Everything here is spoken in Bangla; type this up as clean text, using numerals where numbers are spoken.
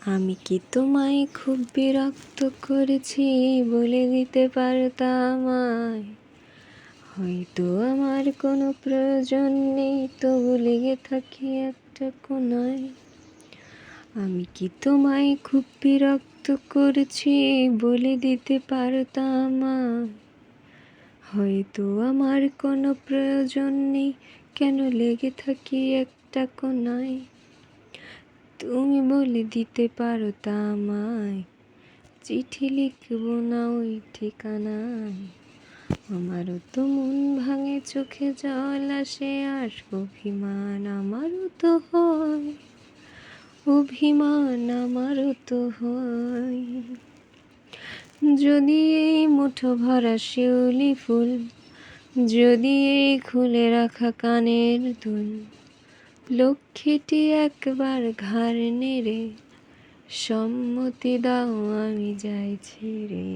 আমি কি তোমায় খুব বিরক্ত করেছি বলে দিতে পারতাম আমায়, হয়তো আমার কোনো প্রয়োজন নেই তবু লেগে থাকি একটা কোনায়। আমি কি তোমায় খুব বিরক্ত করেছি বলে দিতে পারতাম আমায়, হয়তো আমার কোনো প্রয়োজন নেই কেন লেগে থাকি একটা কোনায়। তুমি বলে দিতে পারো আমায়, চিঠি লিখবো না ওই ঠিকানায়। আমারও তো মন ভাঙে, চোখে জল আসে, আর অভিমান আমারও তো হয়, অভিমান আমারও তো হয়। যদি এই মুঠো ভরা শিউলি ফুল, যদি এই খুলে রাখা কানের দুল, লক্ষ্মীটি একবার ঘাড় নেড়ে সম্মতি দাও আমি যাই ছেড়ে।